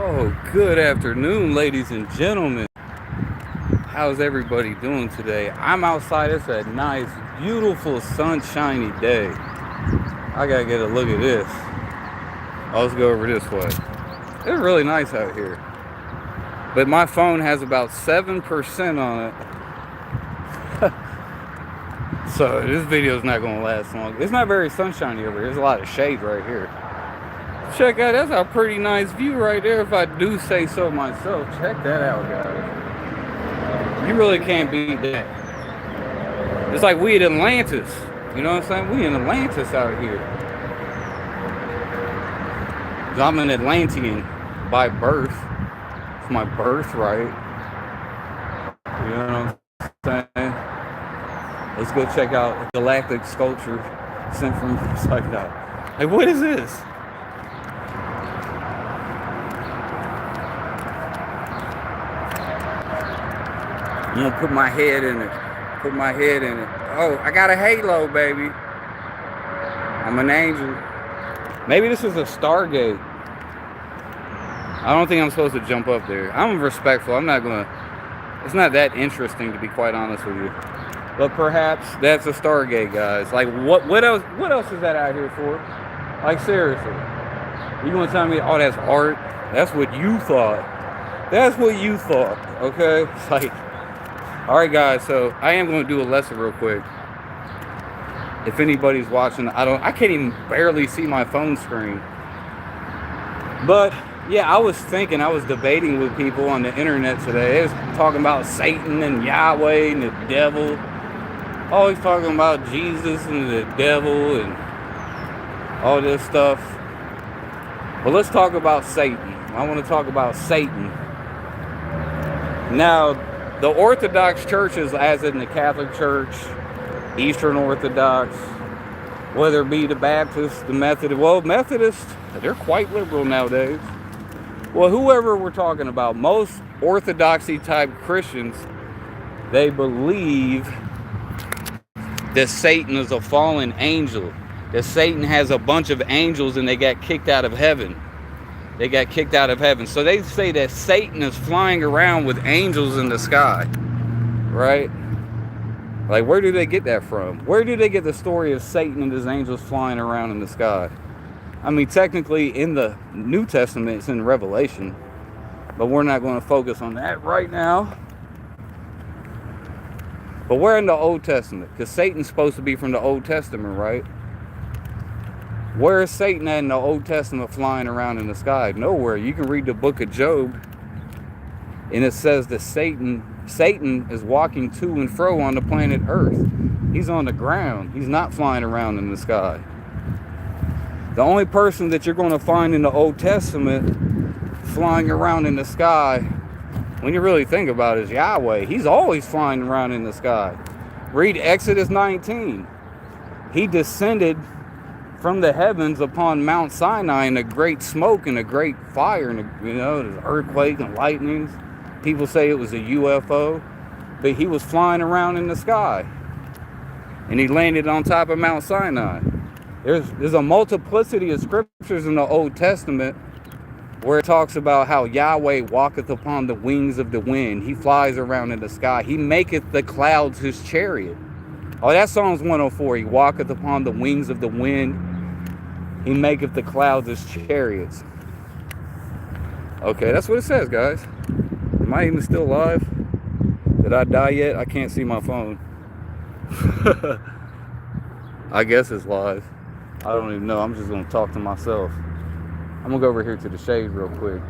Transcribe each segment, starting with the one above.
Oh, good afternoon, ladies and gentlemen. How's everybody doing today? I'm outside. It's a nice, beautiful, sunshiny day. I gotta get a look at this. Let's go over this way. It's really nice out here. But my phone has about 7% on it. So this video is not gonna last long. It's not very sunshiny over here. There's a lot of shade right here. Check out, that's a pretty nice view right there, if I do say so myself. Check that out, guys. You really can't beat that. It's like we in Atlantis. You know what I'm saying? We in Atlantis out here. I'm an Atlantean by birth. It's my birthright. You know what I'm saying? Let's go check out galactic sculpture sent from Psych. Like, what is this? I'm gonna put my head in it. Put my head in it. Oh, I got a halo, baby. I'm an angel. Maybe this is a Stargate. I don't think I'm supposed to jump up there. I'm respectful. I'm not gonna. It's not that interesting, to be quite honest with you. But perhaps that's a Stargate, guys. Like, what else? What else is that out here for? Like, seriously, you gonna tell me, oh, that's art? That's what you thought. That's what you thought. Okay, it's like. All right, guys, so I am going to do a lesson real quick. If anybody's watching, I can't even barely see my phone screen. But yeah, I was debating with people on the internet today. They was talking about Satan and Yahweh and the devil. Always talking about Jesus and the devil and all this stuff. But let's talk about Satan. I want to talk about Satan. Now, the Orthodox churches, as in the Catholic Church, Eastern Orthodox, whether it be the Baptists, the Methodists, well, Methodists, they're quite liberal nowadays. Well, whoever we're talking about, most Orthodoxy type Christians, they believe that Satan is a fallen angel, that Satan has a bunch of angels and they got kicked out of heaven. They got kicked out of heaven. So they say that Satan is flying around with angels in the sky, right? Like, where do they get that from? Where do they get the story of Satan and his angels flying around in the sky? I mean, technically in the New Testament, it's in Revelation, but we're not going to focus on that right now. But we're in the Old Testament, because Satan's supposed to be from the Old Testament, right? Where is Satan at in the Old Testament flying around in the sky? Nowhere. You can read the book of Job, and it says that Satan is walking to and fro on the planet Earth. He's on the ground. He's not flying around in the sky. The only person that you're going to find in the Old Testament flying around in the sky, when you really think about it, is Yahweh. He's always flying around in the sky. Read Exodus 19. He descended from the heavens upon Mount Sinai in a great smoke and a great fire, and there's earthquake and lightnings. People say it was a UFO, but he was flying around in the sky, and he landed on top of Mount Sinai. There's a multiplicity of scriptures in the Old Testament where it talks about how Yahweh walketh upon the wings of the wind. He flies around in the sky. He maketh the clouds his chariot. Oh, that's Psalms 104. He walketh upon the wings of the wind. He maketh the clouds his chariots. Okay, that's what it says, guys. Am I even still alive? Did I die yet? I can't see my phone. I guess it's live. I don't even know. I'm just going to talk to myself. I'm going to go over here to the shade real quick.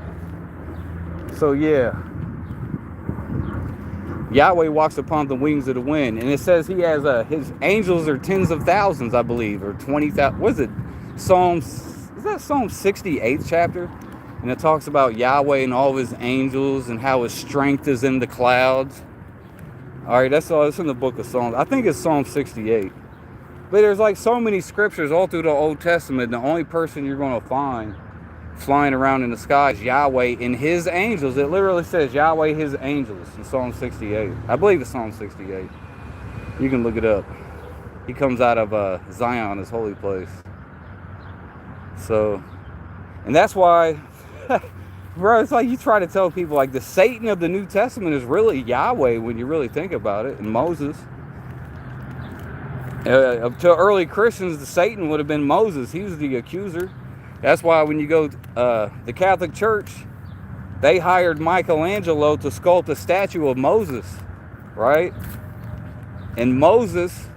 So, yeah. Yahweh walks upon the wings of the wind. And it says he has his angels are tens of thousands, I believe. Or 20,000. What is it? Is that Psalm 68th chapter? And it talks about Yahweh and all of his angels and how his strength is in the clouds. All right, that's all. It's in the book of Psalms. I think it's Psalm 68. But there's like so many scriptures all through the Old Testament. The only person you're going to find flying around in the sky is Yahweh and his angels. It literally says Yahweh, his angels in Psalm 68. I believe it's Psalm 68. You can look it up. He comes out of Zion, his holy place. So, and that's why Bro, it's like you try to tell people like the Satan of the New Testament is really Yahweh when you really think about it, and Moses. Up to early Christians, the Satan would have been Moses. He was the accuser. That's why when you go the Catholic Church, they hired Michelangelo to sculpt a statue of Moses, right? And Moses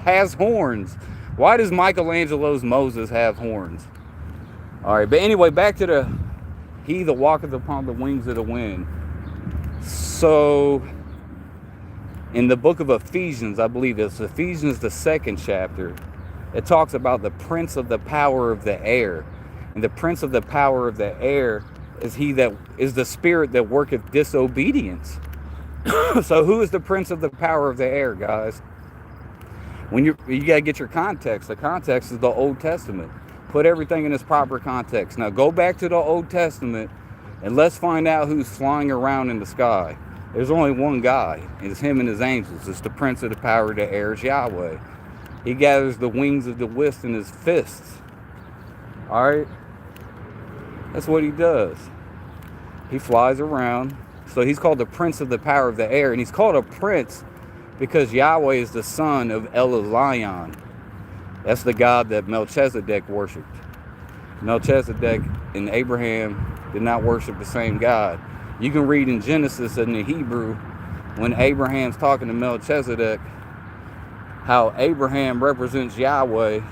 has horns. Why does Michelangelo's Moses have horns? All right, but anyway, back to the he that walketh upon the wings of the wind. So, in the book of Ephesians, I believe it's Ephesians, the 2nd chapter, it talks about the prince of the power of the air. And the prince of the power of the air is he that is the spirit that worketh disobedience. So who is the prince of the power of the air, guys? When you got to get your context. The context is the Old Testament. Put everything in its proper context. Now go back to the Old Testament and let's find out who's flying around in the sky. There's only one guy. It's him and his angels. It's the prince of the power of the air, is Yahweh. He gathers the wings of the wisp in his fists. All right? That's what he does. He flies around. So he's called the prince of the power of the air. And he's called a prince because Yahweh is the son of El-Elyon. That's the God that Melchizedek worshipped. Melchizedek and Abraham did not worship the same God. You can read in Genesis in the Hebrew, when Abraham's talking to Melchizedek, how Abraham represents Yahweh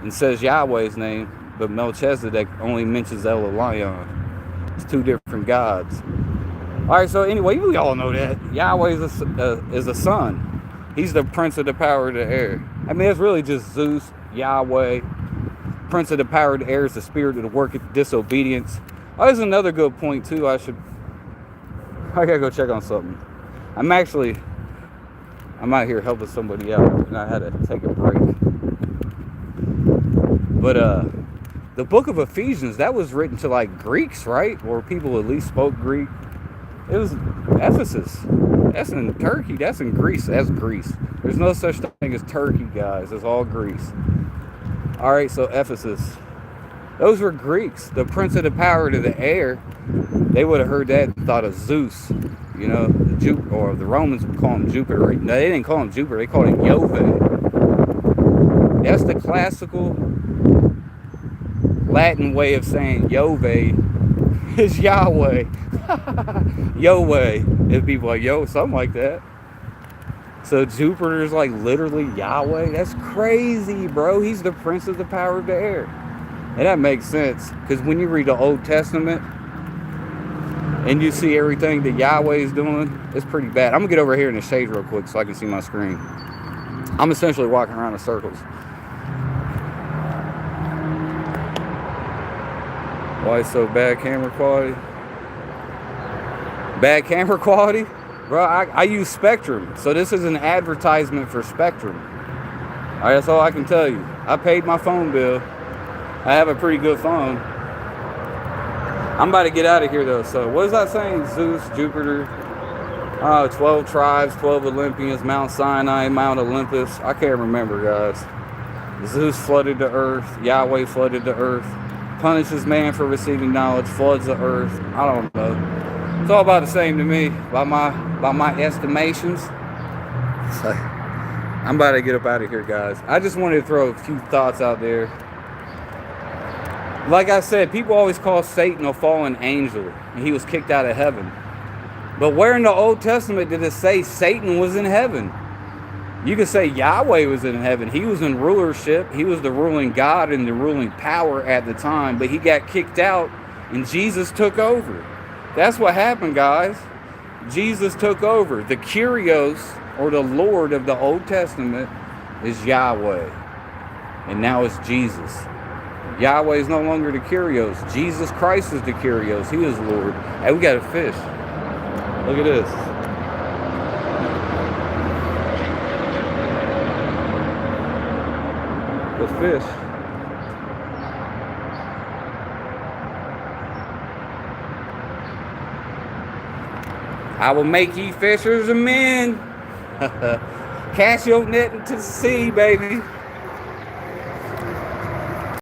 and says Yahweh's name, but Melchizedek only mentions El-Elyon. It's two different gods. All right, so anyway, we all know that. Yahweh is a son. He's the prince of the power of the air. I mean, it's really just Zeus, Yahweh. Prince of the power of the air is the spirit of the work of disobedience. Oh, there's another good point, too. I gotta go check on something. I'm out here helping somebody out, and I had to take a break. But the book of Ephesians, that was written to like Greeks, right? Or people at least spoke Greek. It was Ephesus. That's in Turkey. That's in Greece. That's Greece. There's no such thing as Turkey, guys. It's all Greece. All right, so Ephesus. Those were Greeks. The prince of the power of the air. They would have heard that and thought of Zeus. You know, or the Romans would call him Jupiter. No, they didn't call him Jupiter. They called him Jove. That's the classical Latin way of saying Jove is Yahweh. Yahweh. It'd be like, yo, something like that. So Jupiter is like literally Yahweh. That's crazy, bro. He's the prince of the power of the air. And that makes sense. Because when you read the Old Testament and you see everything that Yahweh is doing, it's pretty bad. I'm going to get over here in the shade real quick so I can see my screen. I'm essentially walking around in circles. Why so bad camera quality? Bad camera quality? Bro, I use Spectrum. So this is an advertisement for Spectrum. All right, that's all I can tell you. I paid my phone bill. I have a pretty good phone. I'm about to get out of here, though. So what is that saying? Zeus, Jupiter, 12 tribes, 12 Olympians, Mount Sinai, Mount Olympus. I can't remember, guys. Zeus flooded the earth. Yahweh flooded the earth. Punishes man for receiving knowledge. Floods the earth. I don't know. It's all about the same to me, by my estimations. So, I'm about to get up out of here, guys. I just wanted to throw a few thoughts out there. Like I said, people always call Satan a fallen angel, and he was kicked out of heaven. But where in the Old Testament did it say Satan was in heaven? You could say Yahweh was in heaven. He was in rulership. He was the ruling God and the ruling power at the time, but he got kicked out, and Jesus took over. That's what happened, guys. Jesus took over. The Kyrios, or the Lord of the Old Testament, is Yahweh. And now it's Jesus. Yahweh is no longer the Kyrios. Jesus Christ is the Kyrios. He is Lord. Hey, we got a fish. Look at this. The fish. I will make ye fishers of men. Cast your net into the sea, baby.